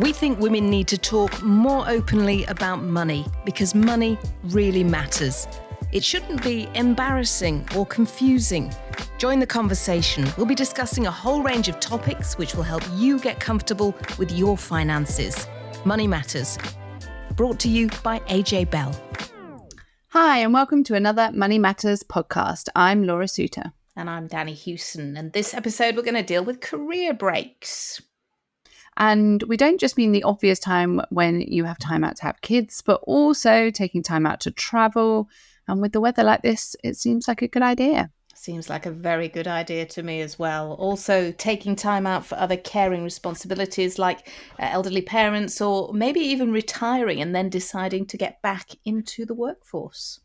We think women need to talk more openly about money because money really matters. It shouldn't be embarrassing or confusing. Join the conversation. We'll be discussing a whole range of topics which will help you get comfortable with your finances. Money Matters. Brought to you by AJ Bell. Hi, and welcome to another Money Matters podcast. I'm Laura Suter. And I'm Danni Hewson. And this episode, we're going to deal with career breaks. And we don't just mean the obvious time when you have time out to have kids, but also taking time out to travel. And with the weather like this, it seems like a good idea. Seems like a very good idea to me as well. Also, taking time out for other caring responsibilities like elderly parents, or maybe even retiring and then deciding to get back into the workforce.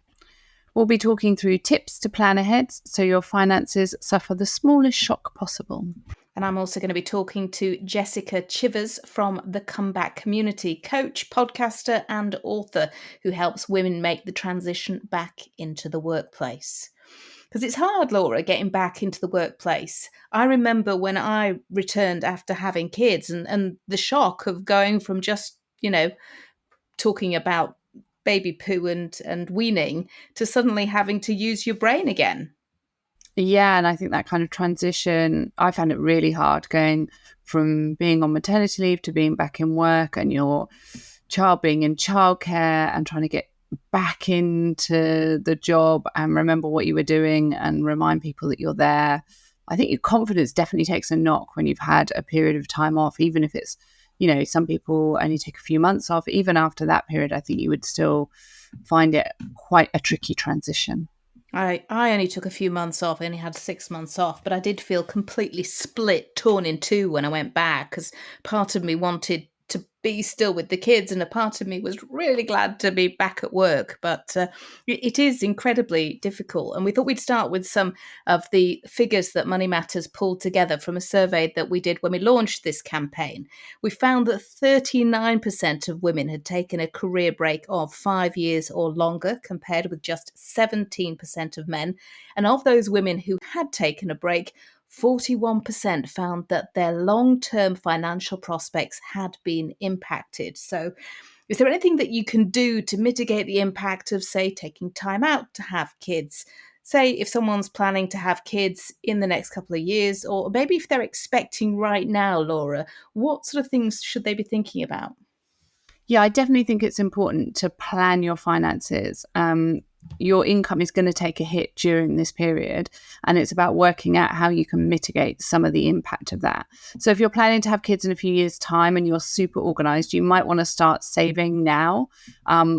We'll be talking through tips to plan ahead so your finances suffer the smallest shock possible. And I'm also going to be talking to Jessica Chivers from the Comeback Community, coach, podcaster, and author who helps women make the transition back into the workplace. Because it's hard, Laura, getting back into the workplace. I remember when I returned after having kids and the shock of going from just, talking about baby poo and weaning to suddenly having to use your brain again. Yeah, and I think that kind of transition, I found it really hard going from being on maternity leave to being back in work and your child being in childcare and trying to get back into the job and remember what you were doing and remind people that you're there. I think your confidence definitely takes a knock when you've had a period of time off, even if it's, some people only take a few months off. Even after that period, I think you would still find it quite a tricky transition. I only took a few months off. I only had 6 months off, but I did feel completely split, torn in two when I went back, because part of me wanted to be still with the kids and a part of me was really glad to be back at work. But it is incredibly difficult. And we thought we'd start with some of the figures that Money Matters pulled together from a survey that we did when we launched this campaign. We found that 39% of women had taken a career break of 5 years or longer, compared with just 17% of men. And of those women who had taken a break, 41% found that their long-term financial prospects had been impacted. So is there anything that you can do to mitigate the impact of, say, taking time out to have kids? Say if someone's planning to have kids in the next couple of years, or maybe if they're expecting right now, Laura, what sort of things should they be thinking about? Yeah, I definitely think it's important to plan your finances. Your income is going to take a hit during this period, and it's about working out how you can mitigate some of the impact of that. So if you're planning to have kids in a few years' time and you're super organized, you might want to start saving now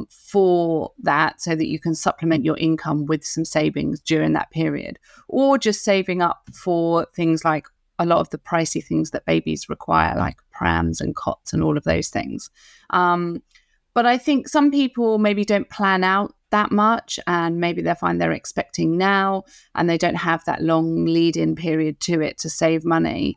for that so that you can supplement your income with some savings during that period, or just saving up for things like a lot of the pricey things that babies require, like prams and cots and all of those things. But I think some people maybe don't plan out that much, and maybe they'll find they're expecting now and they don't have that long lead-in period to it to save money.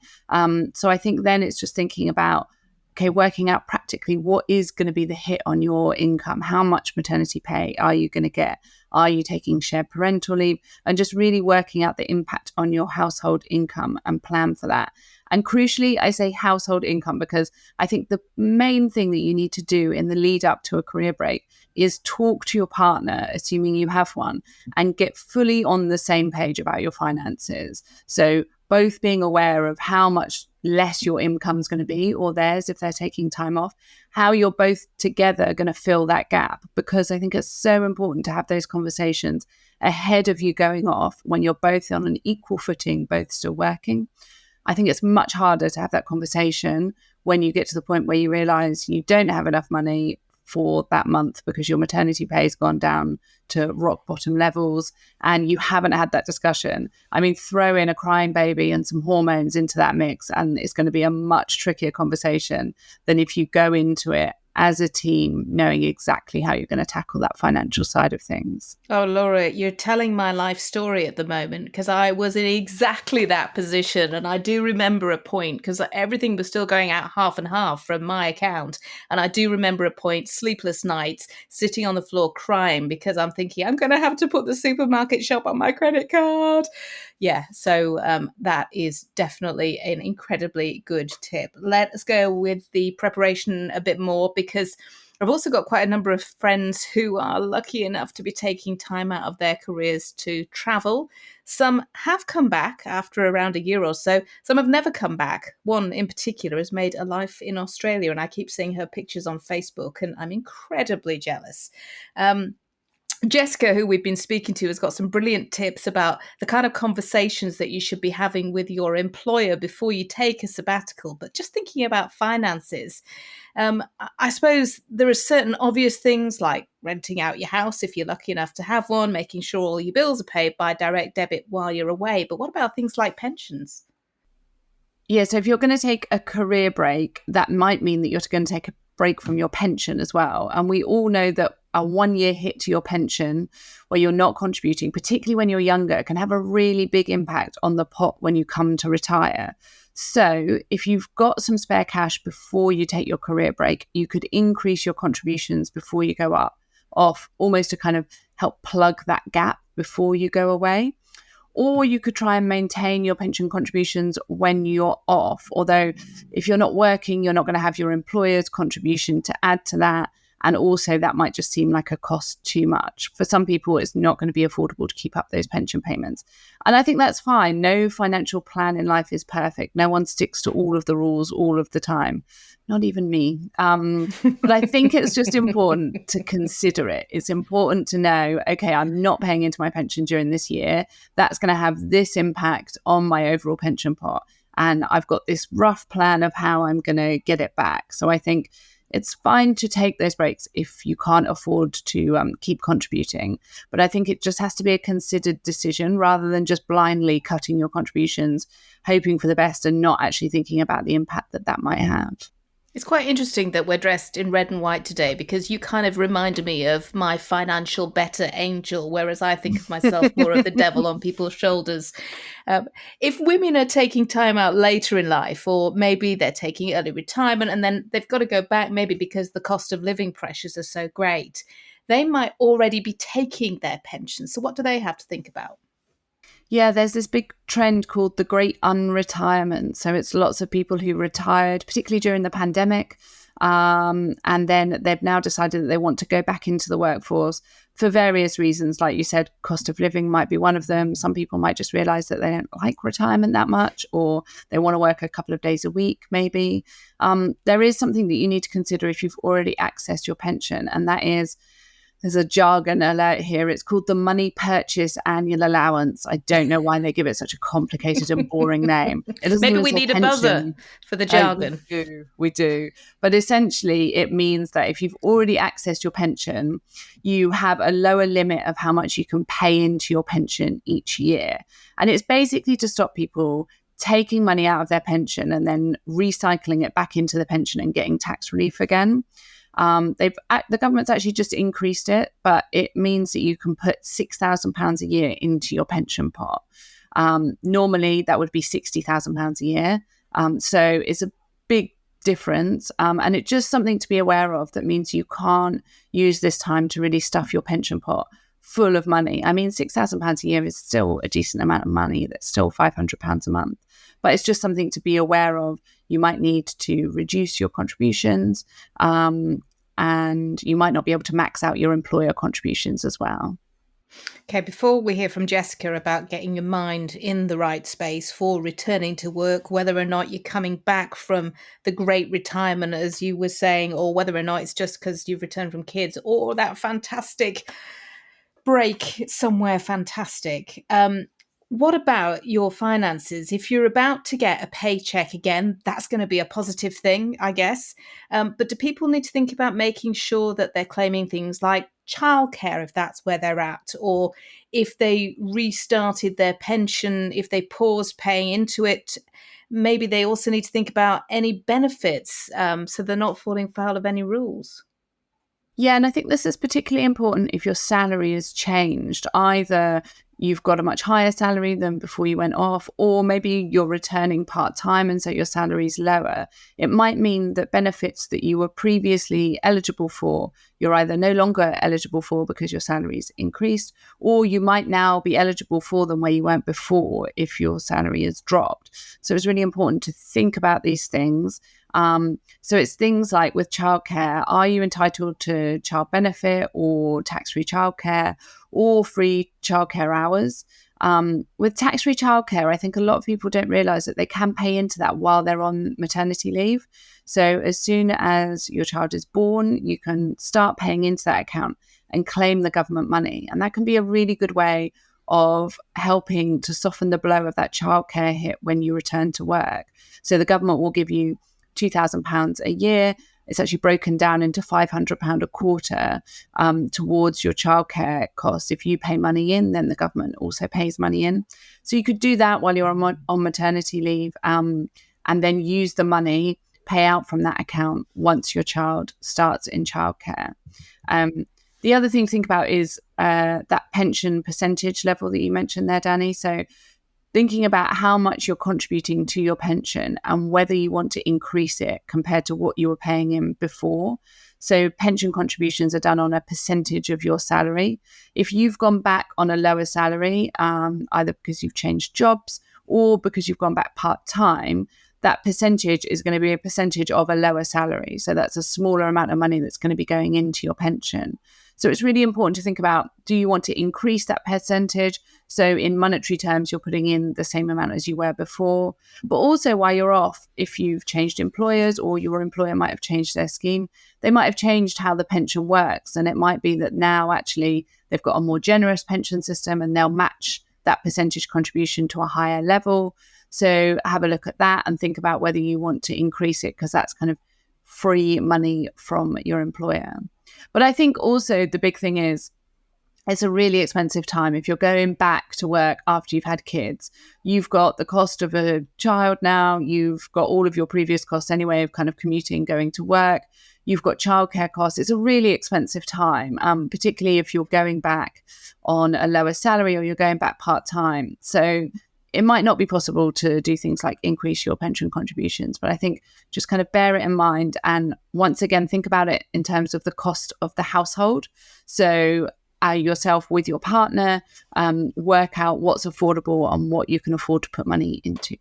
So I think then it's just thinking about, okay, working out practically what is going to be the hit on your income. How much maternity pay are you going to get? Are you taking shared parental leave? And just really working out the impact on your household income and plan for that. And crucially, I say household income because I think the main thing that you need to do in the lead up to a career break is talk to your partner, assuming you have one, and get fully on the same page about your finances. So both being aware of how much less your income is going to be, or theirs if they're taking time off, how you're both together going to fill that gap. Because I think it's so important to have those conversations ahead of you going off when you're both on an equal footing, both still working. I think it's much harder to have that conversation when you get to the point where you realize you don't have enough money for that month because your maternity pay has gone down to rock bottom levels and you haven't had that discussion. I mean, throw in a crying baby and some hormones into that mix and it's going to be a much trickier conversation than if you go into it as a team, knowing exactly how you're going to tackle that financial side of things. Oh, Laura, you're telling my life story at the moment because I was in exactly that position. And I do remember a point because everything was still going out half and half from my account. And I do remember a point, sleepless nights, sitting on the floor crying because I'm thinking I'm going to have to put the supermarket shop on my credit card. Yeah, so that is definitely an incredibly good tip. Let's go with the preparation a bit more because I've also got quite a number of friends who are lucky enough to be taking time out of their careers to travel. Some have come back after around a year or so. Some have never come back. One in particular has made a life in Australia, and I keep seeing her pictures on Facebook, and I'm incredibly jealous. Um, Jessica, who we've been speaking to, has got some brilliant tips about the kind of conversations that you should be having with your employer before you take a sabbatical. But just thinking about finances, I suppose there are certain obvious things like renting out your house if you're lucky enough to have one, making sure all your bills are paid by direct debit while you're away. But what about things like pensions? Yeah, so if you're going to take a career break, that might mean that you're going to take a break from your pension as well. And we all know that a 1 year hit to your pension where you're not contributing, particularly when you're younger, can have a really big impact on the pot when you come to retire. So if you've got some spare cash before you take your career break, you could increase your contributions before you go off, almost to kind of help plug that gap before you go away. Or you could try and maintain your pension contributions when you're off. Although, if you're not working, you're not going to have your employer's contribution to add to that. And also, that might just seem like a cost too much. For some people, it's not going to be affordable to keep up those pension payments. And I think that's fine. No financial plan in life is perfect. No one sticks to all of the rules all of the time, not even me. But I think it's just important to consider it. It's important to know, okay, I'm not paying into my pension during this year. That's going to have this impact on my overall pension pot. And I've got this rough plan of how I'm going to get it back. So I think it's fine to take those breaks if you can't afford to keep contributing. But I think it just has to be a considered decision rather than just blindly cutting your contributions, hoping for the best and not actually thinking about the impact that that might have. It's quite interesting that we're dressed in red and white today because you kind of reminded me of my financial better angel, whereas I think of myself more of the devil on people's shoulders. Um, if women are taking time out later in life, or maybe they're taking early retirement and then they've got to go back, maybe because the cost of living pressures are so great, they might already be taking their pension. So, what do they have to think about? Yeah, there's this big trend called the Great Unretirement. So it's lots of people who retired, particularly during the pandemic. And then they've now decided that they want to go back into the workforce for various reasons. Like you said, cost of living might be one of them. Some people might just realize that they don't like retirement that much, or they want to work a couple of days a week, maybe. There is something that you need to consider if you've already accessed your pension, and that is there's a jargon alert here. It's called the Money Purchase Annual Allowance. I don't know why they give it such a complicated and boring name. It doesn't Maybe even we say need a buzzer pension. for the Oh, we jargon. do. We do. But essentially, it means that if you've already accessed your pension, you have a lower limit of how much you can pay into your pension each year. And it's basically to stop people taking money out of their pension and then recycling it back into the pension and getting tax relief again. The government's actually just increased it, but it means that you can put £6,000 a year into your pension pot. Normally, that would be £60,000 a year. So it's a big difference, and it's just something to be aware of. That means you can't use this time to really stuff your pension pot full of money. I mean, £6,000 a year is still a decent amount of money. That's still £500 a month. But it's just something to be aware of. You might need to reduce your contributions, and you might not be able to max out your employer contributions as well. Okay, before we hear from Jessica about getting your mind in the right space for returning to work, whether or not you're coming back from the great retirement, as you were saying, or whether or not it's just because you've returned from kids or that fantastic break somewhere fantastic. What about your finances? If you're about to get a paycheck again, that's going to be a positive thing, I guess. But do people need to think about making sure that they're claiming things like childcare if that's where they're at, or if they restarted their pension, if they paused paying into it? maybe they also need to think about any benefits, so they're not falling foul of any rules. Yeah, and I think this is particularly important if your salary has changed. Either you've got a much higher salary than before you went off, or maybe you're returning part time and so your salary is lower. It might mean that benefits that you were previously eligible for, you're either no longer eligible for because your salary's increased, or you might now be eligible for them where you weren't before if your salary has dropped. So it's really important to think about these things. So it's things like with childcare, are you entitled to child benefit or tax-free childcare or free childcare hours? With tax-free childcare, I think a lot of people don't realise that they can pay into that while they're on maternity leave. So as soon as your child is born, you can start paying into that account and claim the government money. And that can be a really good way of helping to soften the blow of that childcare hit when you return to work. So the government will give you £2,000 a year. It's actually broken down into £500 a quarter towards your childcare costs. If you pay money in, then the government also pays money in. So you could do that while you're on maternity leave, and then use the money, pay out from that account once your child starts in childcare. The other thing to think about is that pension percentage level that you mentioned there, Danni. So thinking about how much you're contributing to your pension and whether you want to increase it compared to what you were paying in before. So pension contributions are done on a percentage of your salary. If you've gone back on a lower salary, either because you've changed jobs or because you've gone back part-time, that percentage is going to be a percentage of a lower salary. So that's a smaller amount of money that's going to be going into your pension. So it's really important to think about, do you want to increase that percentage? So in monetary terms, you're putting in the same amount as you were before. But also while you're off, if you've changed employers or your employer might have changed their scheme, they might have changed how the pension works. And it might be that now actually they've got a more generous pension system and they'll match that percentage contribution to a higher level. So have a look at that and think about whether you want to increase it, because that's kind of free money from your employer. But I think also the big thing is it's a really expensive time. If you're going back to work after you've had kids, you've got the cost of a child now, you've got all of your previous costs anyway of kind of commuting, going to work, you've got childcare costs. It's a really expensive time, particularly if you're going back on a lower salary or you're going back part-time. So it might not be possible to do things like increase your pension contributions, but I think just kind of bear it in mind. And once again, think about it in terms of the cost of the household. So yourself with your partner, work out what's affordable and what you can afford to put money into.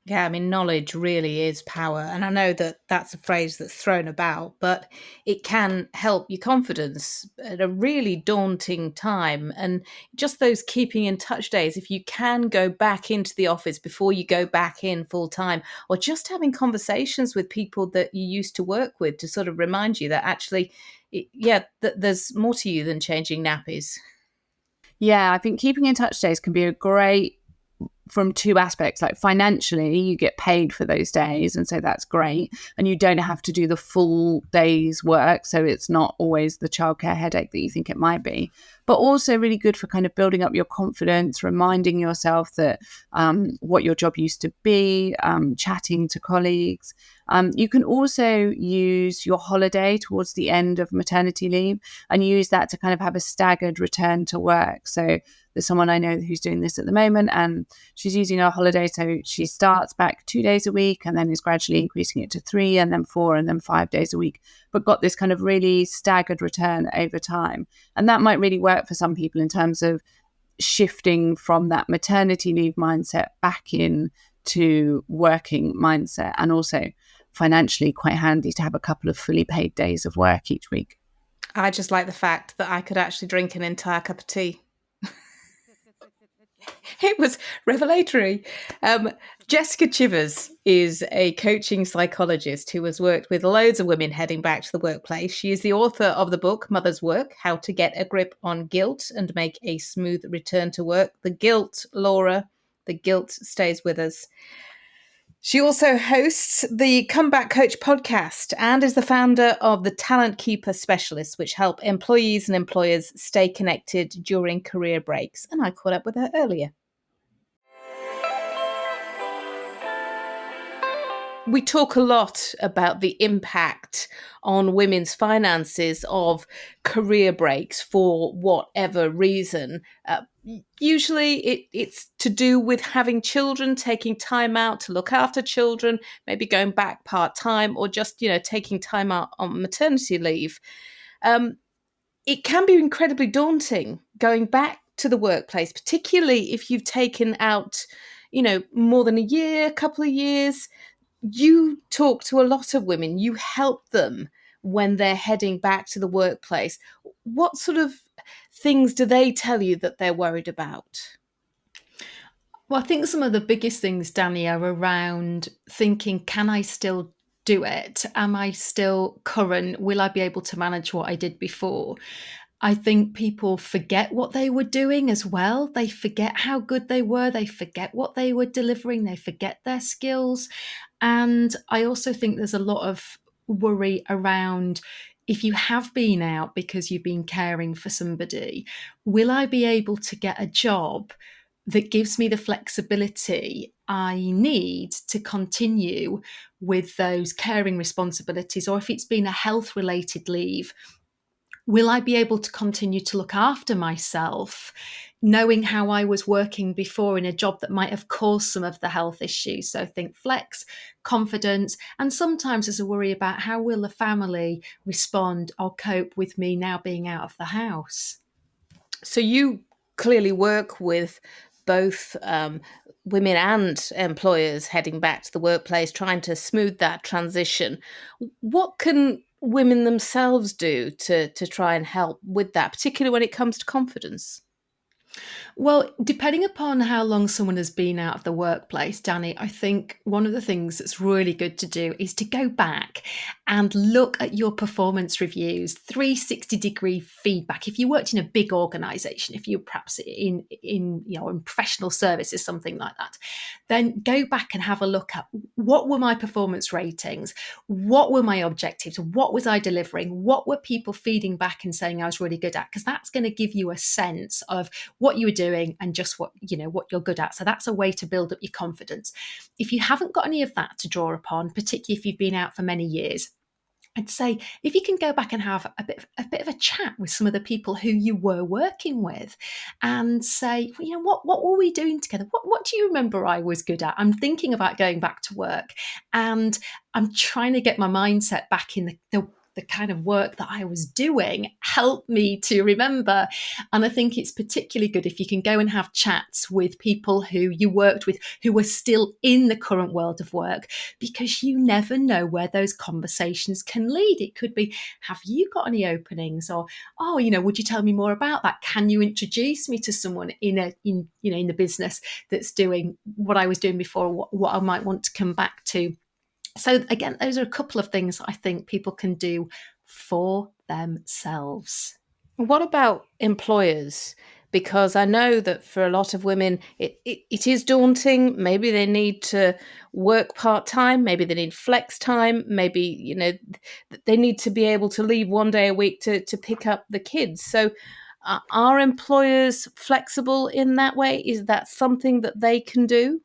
Yeah, I mean, knowledge really is power. And I know that that's a phrase that's thrown about, but it can help your confidence at a really daunting time. And just those keeping in touch days, if you can go back into the office before you go back in full time, or just having conversations with people that you used to work with to sort of remind you that actually, there's more to you than changing nappies. Yeah, I think keeping in touch days can be a great, from two aspects. Like financially, you get paid for those days, and so that's great, and you don't have to do the full day's work, so it's not always the childcare headache that you think it might be. But also really good for kind of building up your confidence, reminding yourself that what your job used to be, chatting to colleagues. You can also use your holiday towards the end of maternity leave and use that to kind of have a staggered return to work. So there's someone I know who's doing this at the moment, and she's using her holiday. So she starts back 2 days a week and then is gradually increasing it to 3 and then 4 and then 5 days a week, but got this kind of really staggered return over time. And that might really work for some people in terms of shifting from that maternity leave mindset back in to working mindset, and also financially quite handy to have a couple of fully paid days of work each week. I just like the fact that I could actually drink an entire cup of tea. It was revelatory. Jessica Chivers is a coaching psychologist who has worked with loads of women heading back to the workplace. She is the author of the book Mother's Work: How to Get a Grip on Guilt and Make a Smooth Return to Work. The guilt, Laura, the guilt stays with us. She also hosts the Comeback Coach podcast and is the founder of the Talent Keeper Specialists, which help employees and employers stay connected during career breaks. And I caught up with her earlier. We talk a lot about the impact on women's finances of career breaks for whatever reason. Usually it's to do with having children, taking time out to look after children, maybe going back part time, or just, taking time out on maternity leave. Um, it can be incredibly daunting going back to the workplace, particularly if you've taken out, more than a year, a couple of years. You talk to a lot of women, you help them when they're heading back to the workplace. What sort of things do they tell you that they're worried about? Well, I think some of the biggest things, Danny, are around thinking, can I still do it? Am I still current? Will I be able to manage what I did before? I think people forget what they were doing as well. They forget how good they were. They forget what they were delivering. They forget their skills. And I also think there's a lot of worry around, if you have been out because you've been caring for somebody, will I be able to get a job that gives me the flexibility I need to continue with those caring responsibilities? Or if it's been a health related leave, will I be able to continue to look after myself, knowing how I was working before in a job that might have caused some of the health issues? So think flex, confidence, and sometimes there's a worry about how will the family respond or cope with me now being out of the house. So you clearly work with both women and employers heading back to the workplace, trying to smooth that transition. What can women themselves do to try and help with that, particularly when it comes to confidence? Well, depending upon how long someone has been out of the workplace, Danny, I think one of the things that's really good to do is to go back and look at your performance reviews, 360-degree feedback. If you worked in a big organization, if you're perhaps in professional services, something like that, then go back and have a look at, what were my performance ratings? What were my objectives? What was I delivering? What were people feeding back and saying I was really good at? Because that's going to give you a sense of what you were doing and just what you're good at. So that's a way to build up your confidence. If you haven't got any of that to draw upon, particularly if you've been out for many years, I'd say if you can go back and have a bit of a chat with some of the people who you were working with, and say, well, what were we doing together? What do you remember I was good at? I'm thinking about going back to work, and I'm trying to get my mindset back in the kind of work that I was doing. Help me to remember. And I think it's particularly good if you can go and have chats with people who you worked with who were still in the current world of work, because you never know where those conversations can lead. It could be, have you got any openings? Or, oh, would you tell me more about that? Can you introduce me to someone in the business that's doing what I was doing before, what I might want to come back to? So again, those are a couple of things I think people can do for themselves. What about employers? Because I know that for a lot of women, it is daunting. Maybe they need to work part time. Maybe they need flex time. Maybe, they need to be able to leave one day a week to pick up the kids. So are employers flexible in that way? Is that something that they can do?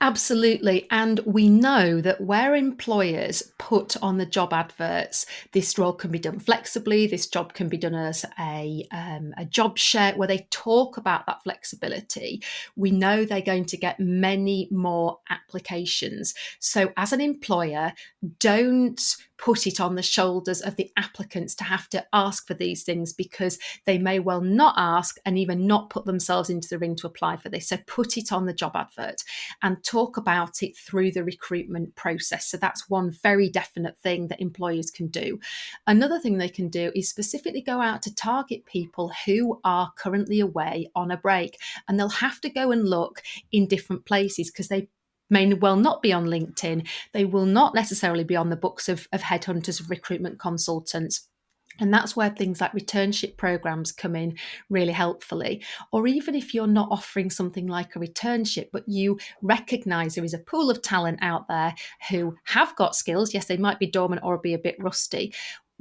Absolutely. And we know that where employers put on the job adverts, this role can be done flexibly, this job can be done as a job share, where they talk about that flexibility, we know they're going to get many more applications. So as an employer, don't put it on the shoulders of the applicants to have to ask for these things, because they may well not ask and even not put themselves into the ring to apply for this. So put it on the job advert and talk about it through the recruitment process. So that's one very definite thing that employers can do. Another thing they can do is specifically go out to target people who are currently away on a break, and they'll have to go and look in different places, because they may well not be on LinkedIn. They will not necessarily be on the books of headhunters, of recruitment consultants. And that's where things like returnship programs come in really helpfully. Or even if you're not offering something like a returnship, but you recognize there is a pool of talent out there who have got skills, yes, they might be dormant or be a bit rusty.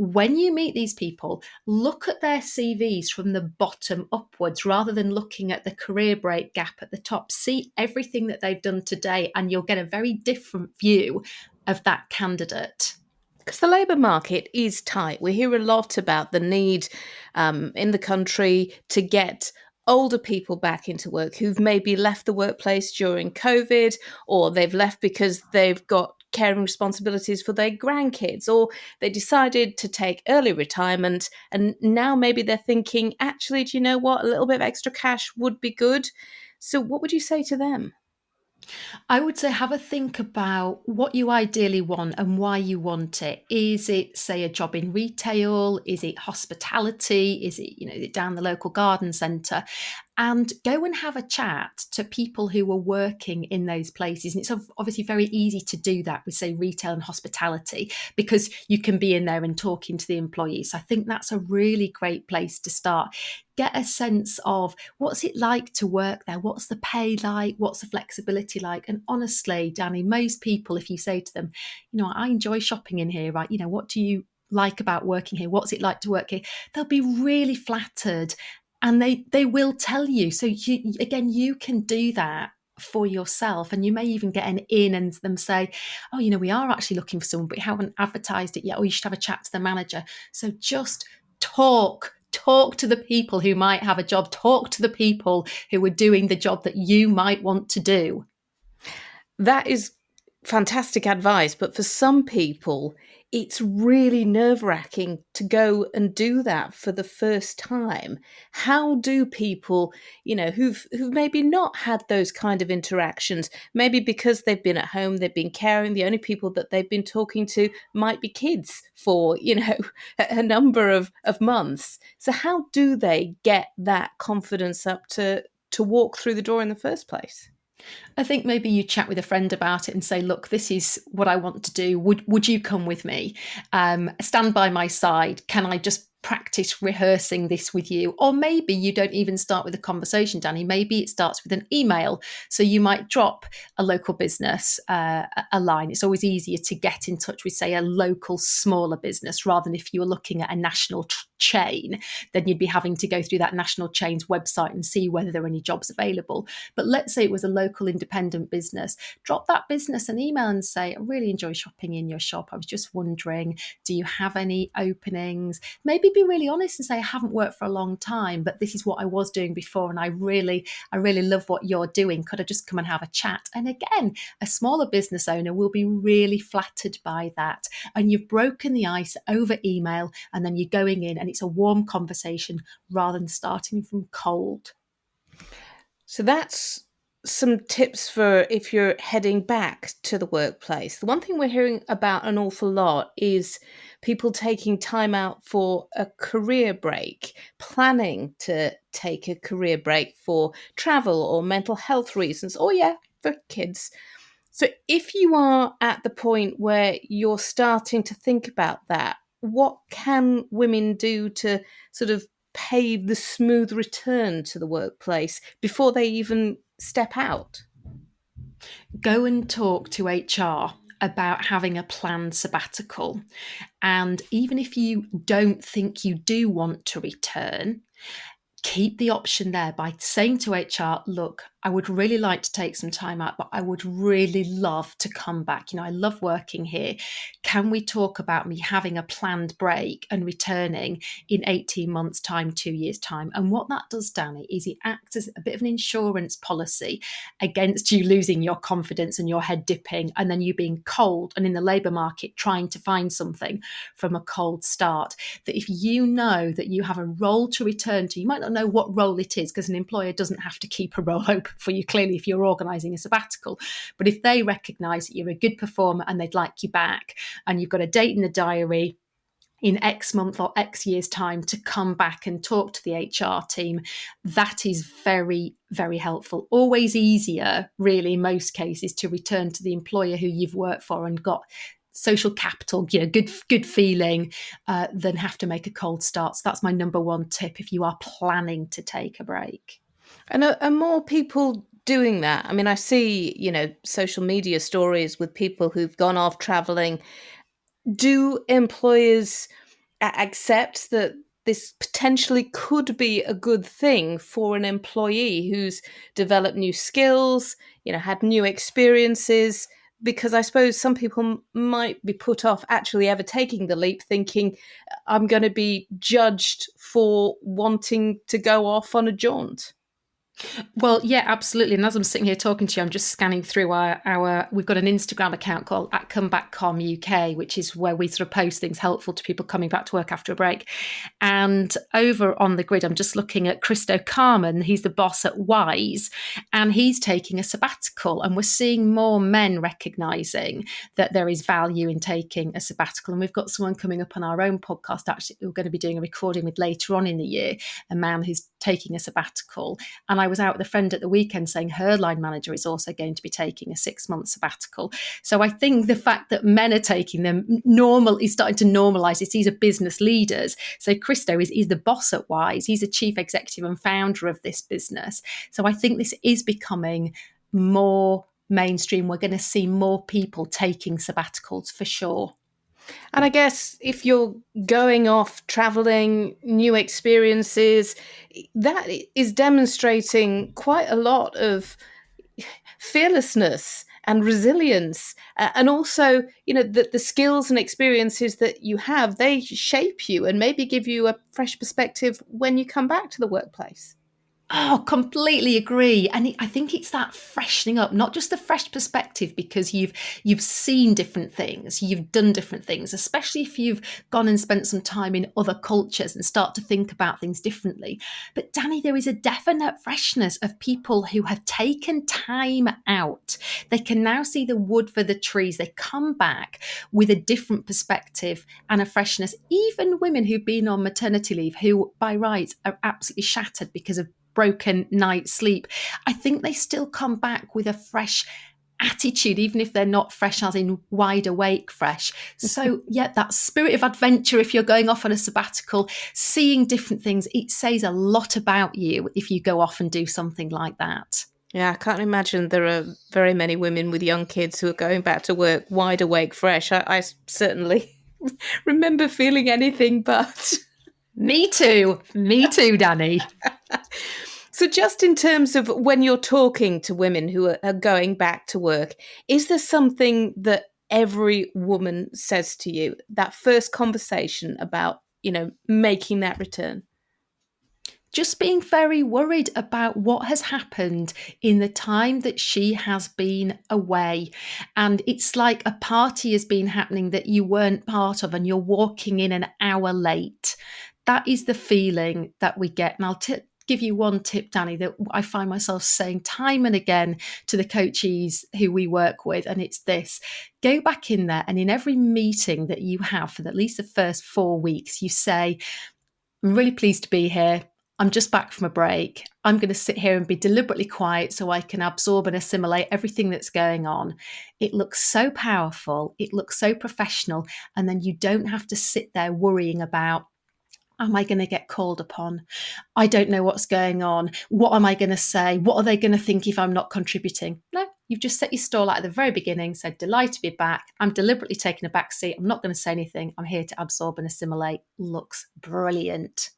When you meet these people, look at their CVs from the bottom upwards rather than looking at the career break gap at the top. See everything that they've done today, and you'll get a very different view of that candidate. Because the labour market is tight. We hear a lot about the need in the country to get older people back into work who've maybe left the workplace during COVID, or they've left because they've got caring responsibilities for their grandkids, or they decided to take early retirement and now maybe they're thinking, actually, do you know what? A little bit of extra cash would be good. So what would you say to them? I would say have a think about what you ideally want and why you want it. Is it, say, a job in retail? Is it hospitality? Is it, is it down the local garden centre? And go and have a chat to people who are working in those places. And it's obviously very easy to do that with, say, retail and hospitality, because you can be in there and talking to the employees. So I think that's a really great place to start. Get a sense of what's it like to work there? What's the pay like? What's the flexibility like? And honestly, Danni, most people, if you say to them, I enjoy shopping in here, right? What do you like about working here? What's it like to work here? They'll be really flattered, and they will tell you. So you can do that for yourself, and you may even get an in and them say, oh, we are actually looking for someone, but we haven't advertised it yet, or you should have a chat to the manager. So just talk to the people who might have a job, talk to the people who are doing the job that you might want to do. That is fantastic advice, but for some people, it's really nerve-wracking to go and do that for the first time. How do people, who've maybe not had those kind of interactions, maybe because they've been at home, they've been caring, the only people that they've been talking to might be kids for, a number of months. So how do they get that confidence up to walk through the door in the first place? I think maybe you chat with a friend about it and say, look, this is what I want to do. Would you come with me? Stand by my side. Can I just practice rehearsing this with you? Or maybe you don't even start with a conversation, Danni. Maybe it starts with an email. So you might drop a local business a line. It's always easier to get in touch with, say, a local smaller business, rather than if you were looking at a national chain, then you'd be having to go through that national chain's website and see whether there are any jobs available. But let's say it was a local independent business. Drop that business an email and say, I really enjoy shopping in your shop. I was just wondering, do you have any openings? Maybe be really honest and say, I haven't worked for a long time, but this is what I was doing before, and I really love what you're doing. Could I just come and have a chat? And again, a smaller business owner will be really flattered by that. And you've broken the ice over email, and then you're going in and it's a warm conversation rather than starting from cold. So that's some tips for if you're heading back to the workplace. The one thing we're hearing about an awful lot is people taking time out for a career break, planning to take a career break for travel or mental health reasons, or for kids. So if you are at the point where you're starting to think about that, what can women do to sort of pave the smooth return to the workplace before they even step out? Go and talk to HR about having a planned sabbatical. And even if you don't think you do want to return, keep the option there by saying to HR, look, I would really like to take some time out, but I would really love to come back. I love working here. Can we talk about me having a planned break and returning in 18 months' time, 2 years' time? And what that does, Danni, is it acts as a bit of an insurance policy against you losing your confidence and your head dipping, and then you being cold and in the labour market trying to find something from a cold start. That if you know that you have a role to return to, you might not know what role it is, because an employer doesn't have to keep a role open for you, clearly, if you're organising a sabbatical. But if they recognise that you're a good performer and they'd like you back, and you've got a date in the diary in X month or X years' time to come back and talk to the HR team, that is very, very helpful. Always easier, really, in most cases, to return to the employer who you've worked for and got social capital, good feeling, than have to make a cold start. So that's my number one tip if you are planning to take a break. And are more people doing that? I mean, I see, social media stories with people who've gone off traveling. Do employers accept that this potentially could be a good thing for an employee who's developed new skills, had new experiences, because I suppose some people might be put off actually ever taking the leap, thinking I'm going to be judged for wanting to go off on a jaunt. Well, yeah, absolutely. And as I'm sitting here talking to you, I'm just scanning through our we've got an Instagram account called @comebackcom UK, which is where we sort of post things helpful to people coming back to work after a break. And over on the grid, I'm just looking at Christo Carmen. He's the boss at Wise, and he's taking a sabbatical. And we're seeing more men recognizing that there is value in taking a sabbatical. And we've got someone coming up on our own podcast, actually, we're going to be doing a recording with later on in the year, a man who's taking a sabbatical. And I was out with a friend at the weekend saying her line manager is also going to be taking a 6-month sabbatical. So I think the fact that men are taking them is starting to normalise it. These are business leaders. So Christo is the boss at Wise. He's a chief executive and founder of this business. So I think this is becoming more mainstream. We're going to see more people taking sabbaticals for sure. And I guess if you're going off, traveling, new experiences, that is demonstrating quite a lot of fearlessness and resilience. And also, the skills and experiences that you have, they shape you and maybe give you a fresh perspective when you come back to the workplace. Oh, completely agree. And I think it's that freshening up, not just the fresh perspective, because you've seen different things, you've done different things, especially if you've gone and spent some time in other cultures and start to think about things differently. But Danni, there is a definite freshness of people who have taken time out. They can now see the wood for the trees. They come back with a different perspective and a freshness. Even women who've been on maternity leave, who by rights are absolutely shattered because of broken night's sleep, I think they still come back with a fresh attitude, even if they're not fresh as in wide awake fresh. So yeah, that spirit of adventure, if you're going off on a sabbatical, seeing different things, it says a lot about you if you go off and do something like that. Yeah, I can't imagine there are very many women with young kids who are going back to work wide awake fresh. I certainly remember feeling anything but. Me too, Danni. So just in terms of when you're talking to women who are going back to work, is there something that every woman says to you, that first conversation about, making that return? Just being very worried about what has happened in the time that she has been away. And it's like a party has been happening that you weren't part of and you're walking in an hour late. That is the feeling that we get. And I'll give you one tip, Danni, that I find myself saying time and again to the coachees who we work with, and it's this: go back in there, and in every meeting that you have for at least the first 4 weeks, you say, I'm really pleased to be here. I'm just back from a break. I'm going to sit here and be deliberately quiet so I can absorb and assimilate everything that's going on. It looks so powerful. It looks so professional. And then you don't have to sit there worrying about, am I going to get called upon? I don't know what's going on. What am I going to say? What are they going to think if I'm not contributing? No, you've just set your stall out at the very beginning, said, delighted to be back. I'm deliberately taking a back seat. I'm not going to say anything. I'm here to absorb and assimilate. Looks brilliant.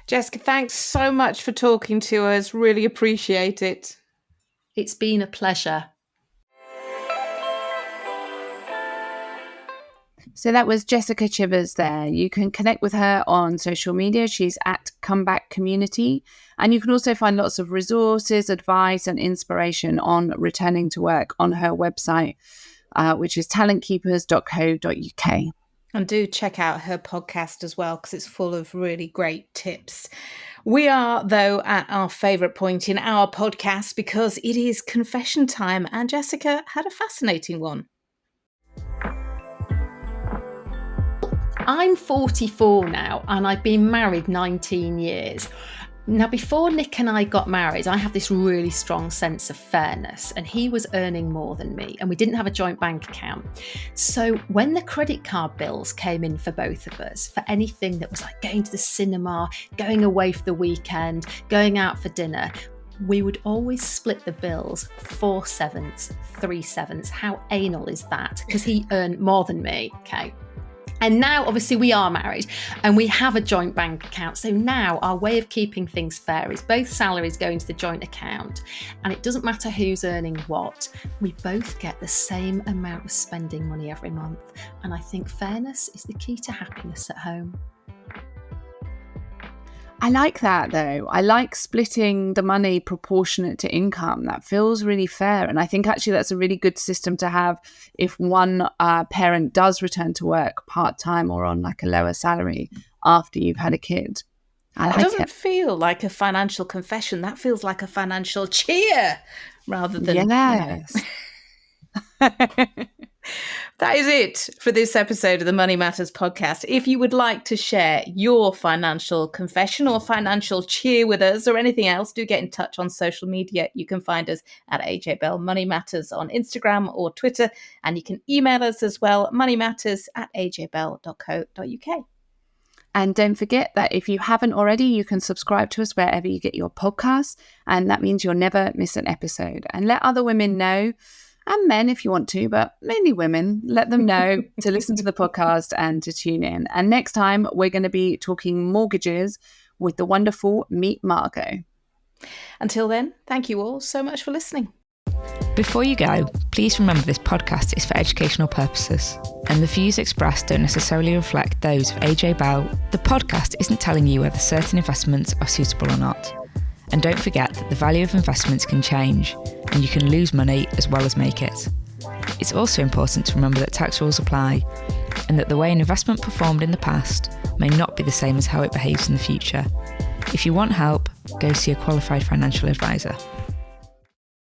Jessica, thanks so much for talking to us. Really appreciate it. It's been a pleasure. So that was Jessica Chivers there. You can connect with her on social media. She's at Comeback Community. And you can also find lots of resources, advice and inspiration on returning to work on her website, which is talentkeepers.co.uk. And do check out her podcast as well, because it's full of really great tips. We are, though, at our favourite point in our podcast because it is confession time. And Jessica had a fascinating one. I'm 44 now and I've been married 19 years. Now, before Nick and I got married, I have this really strong sense of fairness, and he was earning more than me, and we didn't have a joint bank account. So when the credit card bills came in for both of us, for anything that was like going to the cinema, going away for the weekend, going out for dinner, we would always split the bills 4/7, 3/7. How anal is that? Because he earned more than me, okay? And now, obviously, we are married and we have a joint bank account. So now our way of keeping things fair is both salaries go into the joint account, and it doesn't matter who's earning what. We both get the same amount of spending money every month. And I think fairness is the key to happiness at home. I like that though. I like splitting the money proportionate to income. That feels really fair. And I think actually that's a really good system to have if one parent does return to work part-time or on like a lower salary after you've had a kid. It doesn't feel like a financial confession. That feels like a financial cheer rather than... Yes. That is it for this episode of the Money Matters podcast. If you would like to share your financial confession or financial cheer with us or anything else, do get in touch on social media. You can find us at AJ Bell Money Matters on Instagram or Twitter, and you can email us as well, moneymatters@ajbell.co.uk. And don't forget that if you haven't already, you can subscribe to us wherever you get your podcasts, and that means you'll never miss an episode. And let other women know, and men if you want to, but mainly women, let them know to listen to the podcast and to tune in. And next time, we're going to be talking mortgages with the wonderful Meet Margot. Until then, thank you all so much for listening. Before you go, please remember this podcast is for educational purposes, and the views expressed don't necessarily reflect those of AJ Bell. The podcast isn't telling you whether certain investments are suitable or not. And don't forget that the value of investments can change, and you can lose money as well as make it. It's also important to remember that tax rules apply, and that the way an investment performed in the past may not be the same as how it behaves in the future. If you want help, go see a qualified financial advisor.